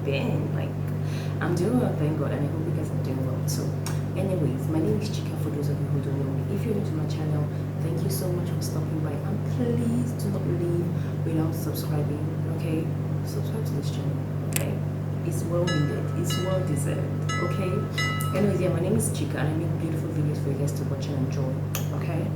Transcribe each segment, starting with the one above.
been? Like, I'm doing well, thank God, and I hope you guys are doing well. So, anyways, my name is Chika for those of you who don't know me. If you're new to my channel, thank you so much for stopping by, and please do not leave without subscribing, okay? Subscribe to this channel, okay? It's well needed, it's well deserved, okay? Anyways, yeah, my name is Chika, and I make beautiful videos for you guys to watch and enjoy, okay?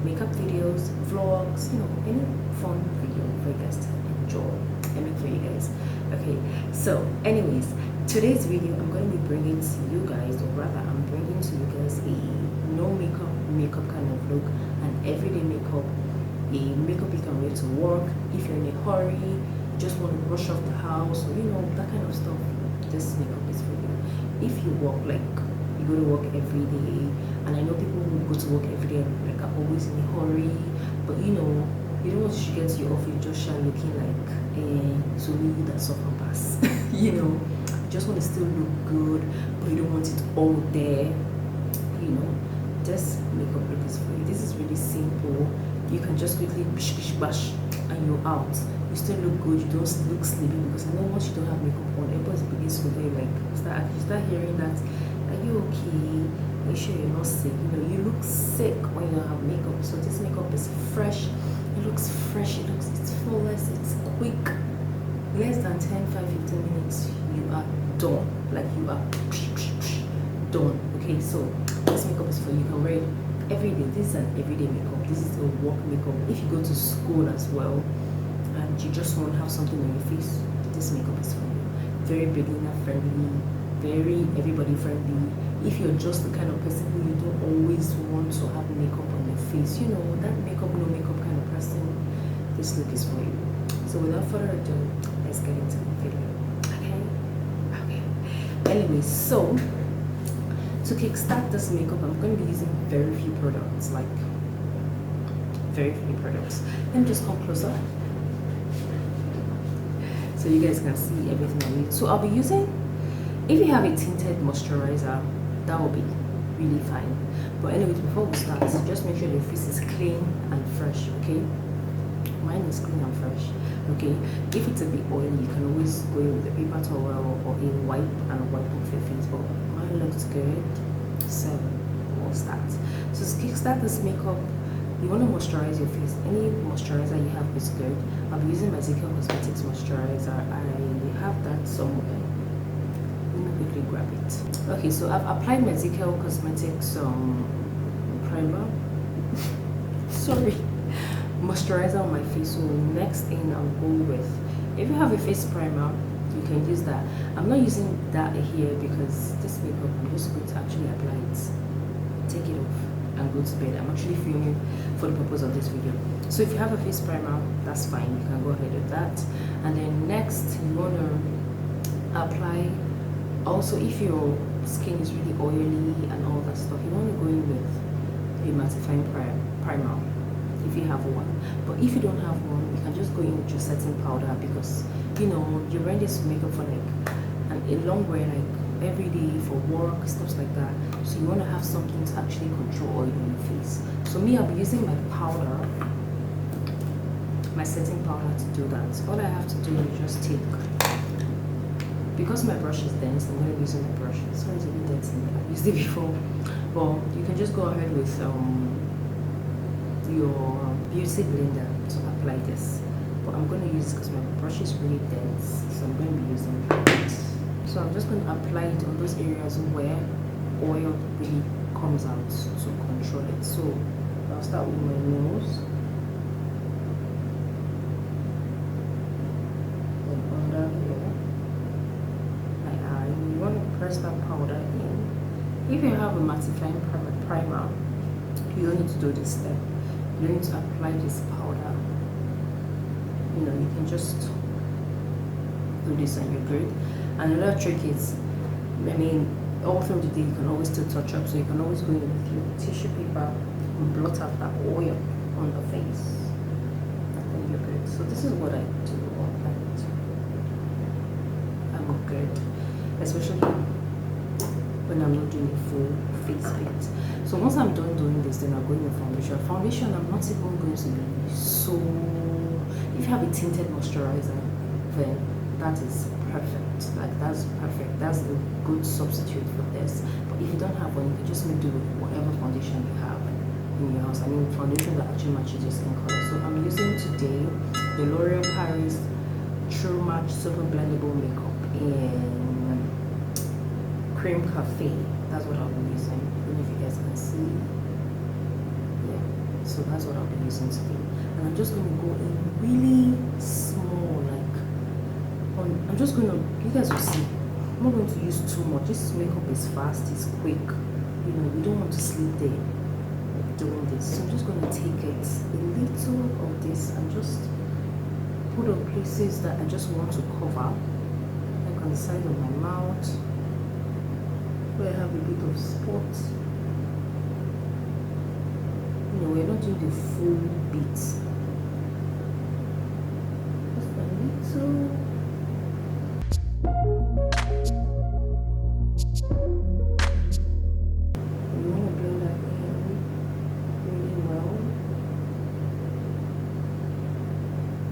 Makeup videos, vlogs, you know, any fun video for you guys to enjoy and make for you guys, okay? So, anyways, today's video I'm going to be bringing to you guys, or rather, I'm bringing to you guys a no makeup kind of look, an everyday makeup, a makeup you can wear to work if you're in a hurry, just want to brush off the house, or you know, that kind of stuff. This makeup is for you. If you work, like you go to work every day, and I know people who go to work every day like are always in a hurry, but you know, you don't want to get to your office just shine looking like so maybe that's off and pass. You know, you just want to still look good, but you don't want it all there. You know, this makeup look is for you. This is really simple. You can just quickly bish bish bash and you're out. You still look good, you don't look sleepy, because I know once you don't have makeup on, everybody's begins to go like, you start hearing that, are you okay? Are you sure you're not sick? You know, you look sick when you don't have makeup. So this makeup is fresh, it looks fresh, it's flawless, it's quick. Less than 10, 5, 15 minutes, you are done. Like you are done. Okay, so this makeup is for you. You can wear it every day. This is an everyday makeup. This is a work makeup. If you go to school as well and you just want to have something on your face, this makeup is for you. Very beginner friendly, very everybody friendly. If you're just the kind of person who you don't always want to have makeup on your face, you know, that makeup, no makeup kind of person, this look is for you. So without further ado, let's get into the video. Okay. Anyways, so to kickstart this makeup, I'm going to be using very few products, like very few products. Let me just come closer so you guys can see everything I need. So I'll be using, if you have a tinted moisturizer, that will be really fine. But anyways, before we start, just make sure your face is clean and fresh, okay? Mine is clean and fresh, okay? If it's a bit oily, you can always go in with a paper towel or a wipe and wipe off your face, but mine looks good, so we'll start. So to kickstart this makeup, you want to moisturize your face. Any moisturizer you have is good. I'll be using my Zikel Cosmetics moisturizer. I have that somewhere. Let me quickly grab it. Okay, so I've applied my Zikel Cosmetics primer. Sorry. Moisturizer on my face. So next thing I'll go with, if you have a face primer, you can use that. I'm not using that here because this makeup, I'm just going to actually apply it, take it off and go to bed. I'm actually filming for the purpose of this video. So if you have a face primer, that's fine, you can go ahead with that. And then next, you want to apply, also if your skin is really oily and all that stuff, you want to go in with a mattifying primer if you have one. But if you don't have one, you can just go in with your setting powder, because you know you're wearing this makeup for like a long way, like every day for work, stuff like that. So you want to have something to actually control oil on your face. So me, I'll be using my powder, my setting powder to do that. So all I have to do is just take, because my brush is dense, I'm going to be using my brush. So it's a bit dense, I've used it before. But you can just go ahead with your beauty blender to apply this. But I'm going to use it because my brush is really dense, so I'm going to be using it. So I'm just going to apply it on those areas where oil really comes out to control it. So I'll start with my nose, and under here, my eye. You want to press that powder in. If you have a mattifying primer, you don't need to do this step. You don't need to apply this powder. You know, you can just do this and you're good. And another trick is, I mean, all through the day you can always still touch up, so you can always go in with your tissue paper and blot out that oil on the face, and then you're good. So this is what I do all night. I'm good, especially when I'm not doing a full face paint. So once I'm done doing this, then I'll go in with foundation. Foundation, I'm not even going to be so, if you have a tinted moisturizer, then that is perfect. Like that's perfect. That's a good substitute for this. But if you don't have one, you can just make do with whatever foundation you have in your house. I mean, foundation that actually matches your skin color. So I'm using today the L'Oreal Paris True Match Super Blendable Makeup in Cream Cafe. That's what I'll be using. I don't know if you guys can see. Yeah. So that's what I'll be using today. And I'm just going to go in really small, like I'm just going to, you guys will see. I'm not going to use too much. This makeup is fast, it's quick. You know, we don't want to sleep there doing this. So I'm just going to take it a little of this and just put on places that I just want to cover, like on the side of my mouth where I have a bit of spots. You know, we're not doing the full bit. Just a little. You want to blend that in really well.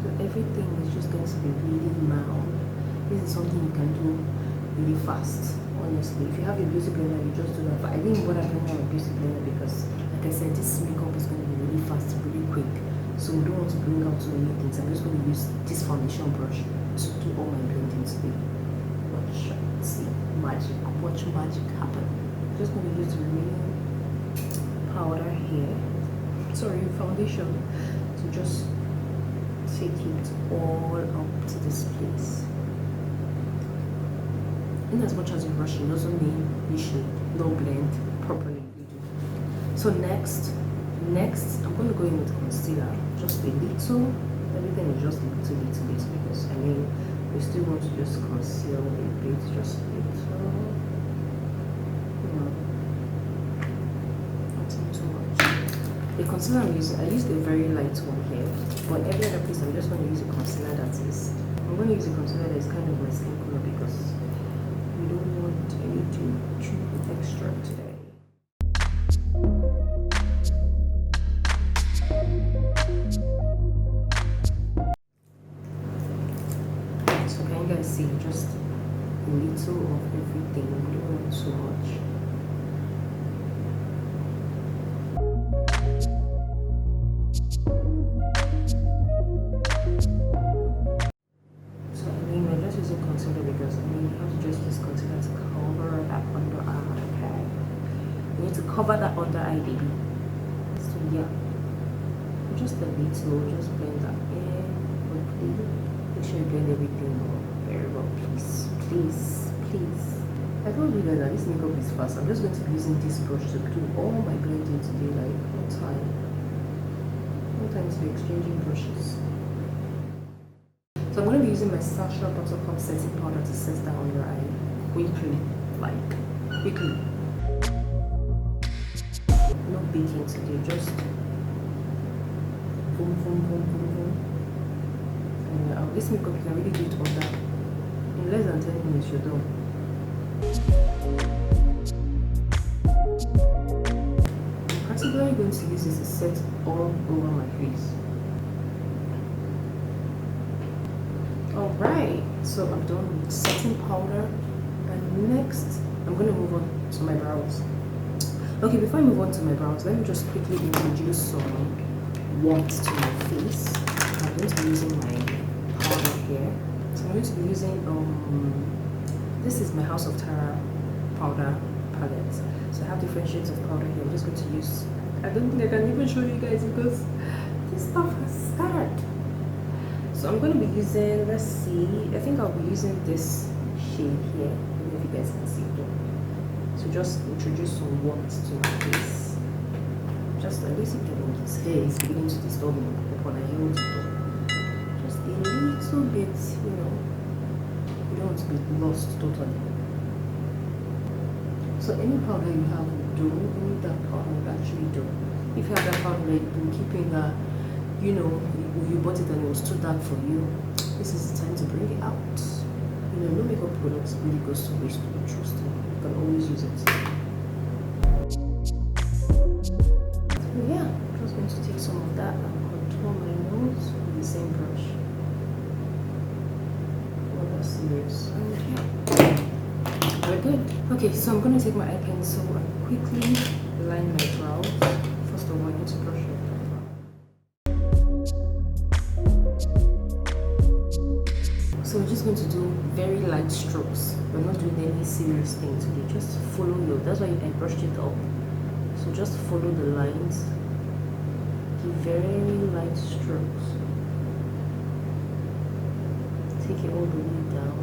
So everything is just going to be really mild. This is something you can do really fast, honestly. If you have a beauty blender, you just do that. But I didn't bother bringing out a beauty blender because, like I said, this makeup is going to be really fast, really quick. So we don't want to bring out too many things. I'm just going to use this foundation brush to do all my blending today. Watch, see, magic. Watch magic happen. I'm just going to use the remaining powder here. Sorry, foundation to just take it all up to this place. In as much as you brush it doesn't mean you should not blend properly. So next I'm going to go in with concealer, just a little. Everything is just a little bit because I mean we still want to just conceal a bit, just a little. Not too much. The concealer I'm using, I used a very light one here, but every other place I'm just going to use a concealer that is. I'm going to use a concealer that is kind of my skin color because we don't want anything too extra today. So can you guys see just a little of everything? We don't want so much. So I mean we're just using concealer because I mean you have to just use concealer to cover that under eye. You need to cover that under eye, baby. So yeah, just a little, just blend that in quickly. Make sure you blend everything very well, please. I told you guys that this makeup is fast. I'm just going to be using this brush to do all my blending today, like no time. No time to be exchanging brushes. So I'm going to be using my Sacha Butter setting powder to set that on your eye quickly, like quickly. No baking today, just boom. And this makeup you can really do it on that. In less than 10 minutes you're done. I'm practically going to use this to set all over my face. Alright, so I'm done with setting powder, and next I'm going to move on to my brows. Okay, before I move on to my brows, let me just quickly introduce some warmth to my face. I'm going to be using my powder here. So I'm going to be using this is my House of Tara powder palette. So I have different shades of powder here. I'm just going to use, I don't think I can even show you guys because this stuff has scattered. So I'm going to be using, let's see, I think I'll be using this shade here. I don't know if you guys can see it though. So just introduce some warmth to my face. Just a little bit of this hair is beginning to disturb me upon I held it. Just a little bit, you know, you don't want to be lost totally. So any powder you have will do, any dark powder will actually do. If you have that powder that you've been keeping that, you know, you bought it and it was too dark for you, this is the time to bring it out. You know, no makeup products really goes to waste, trust me. You can always use it. So yeah, I'm just going to take some of that and contour my nose with the same brush. Well, serious. And yeah, we're good. Okay, so I'm gonna take my eye pencil and quickly line my brows. First of all, I need to brush it. So we're just going to do very light strokes. We're not doing any serious things. Okay, just follow your. That's why I brushed it up. So just follow the lines. Give very light strokes. Take it all the way down.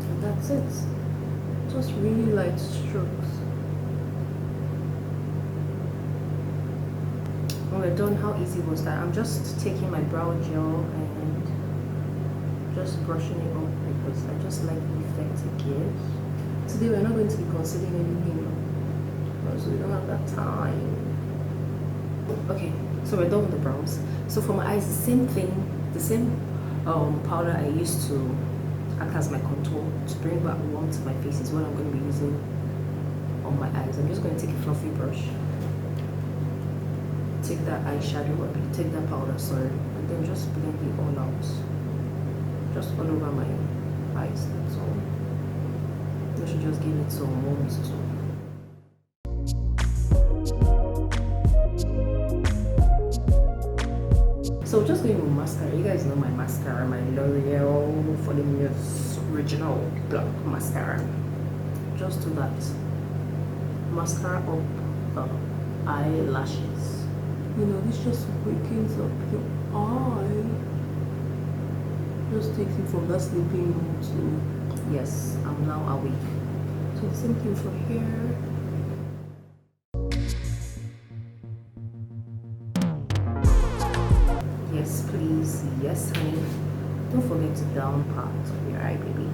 And that's it. Just really light strokes. When we're done, how easy was that? I'm just taking my brow gel and just brushing it up because I just like the effect it gives. Today we're not going to be considering anything because we don't have that time. Okay, so we're done with the brows. So for my eyes, the same thing, the same powder I used to act as my contour to bring back warmth to my face is what I'm going to be using on my eyes. I'm just going to take a fluffy brush, take that eyeshadow, or take that powder, sorry, and then just blend it all out. Just all over my eyes, that's all. I should just give it some warmth too. So just going with mascara. You guys know my mascara, my L'Oreal voluminous original black mascara. Just do that. Mascara up the eyelashes. You know, this just wakens up your eye. Just takes you from that sleeping mode to, yes, I'm now awake. So same thing for here. Yes, please. Yes, honey. Don't forget the down part of your eye, baby.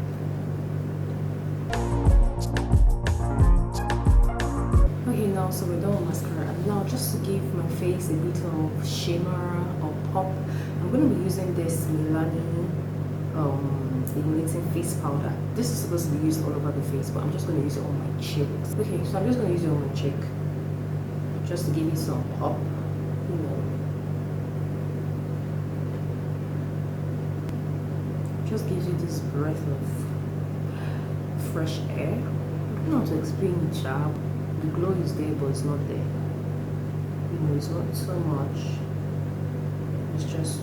Okay, now so we're done with mascara. And now just to give my face a bit of shimmer or pop, I'm going to be using this Milani illuminating face powder. This is supposed to be used all over the face, but I'm just going to use it on my cheeks. Okay, so I'm just going to use it on my cheek just to give it some pop, you know. Just gives you this breath of fresh air. I don't know how to explain it, child. The glow is there, but it's not there. You know, it's not so much. It's just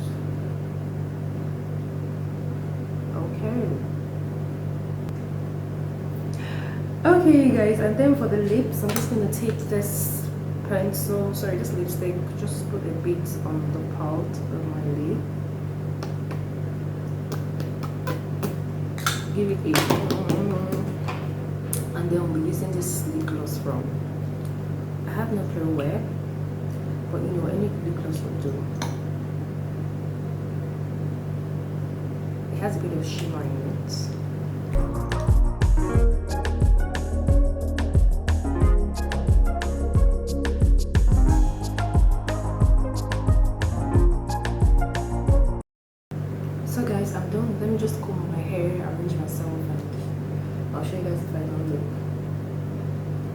okay. Okay, guys, and then for the lips, I'm just gonna take this pencil, sorry, this lipstick, just put a bit on the part of my lip. Give it a and then I'll be using this lip gloss from, I have no clue where, but you know, any lip gloss will do. It has a bit of shimmer in it. So guys, I'm done. Let me just comb my hair, arrange myself, and I'll show you guys the final look.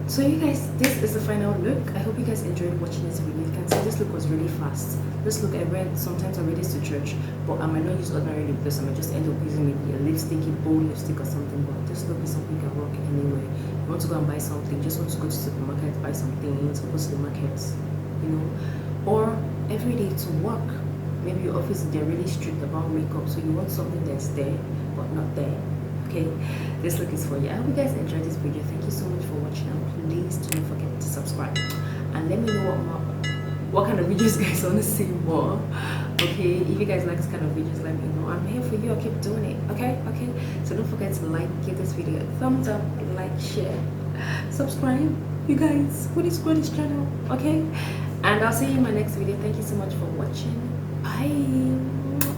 So you guys, this is the final look. I hope you guys enjoyed watching this video. You can see this look was really fast. This look sometimes I wear this to church, but I might not use ordinary lip gloss. I might just end up using maybe a lipstick, a bold lipstick or something. But this look is something you can rock anywhere. You want to go and buy something, just want to go to the supermarket, buy some things, go to the market, you know, or every day to work. Maybe your office, they're really strict about makeup, so you want something that's there but not there. Okay, this look is for you. I hope you guys enjoyed this video. Thank you so much for watching, and please do not forget to subscribe and let me know what kind of videos you guys want to see more. Okay, if you guys like this kind of videos, let me know. I'm here for you. I'll keep doing it. Okay, so don't forget to give this video a thumbs up, like, share, subscribe, you guys. Please grow this channel. Okay, and I'll see you in my next video. Thank you so much for watching. Bye.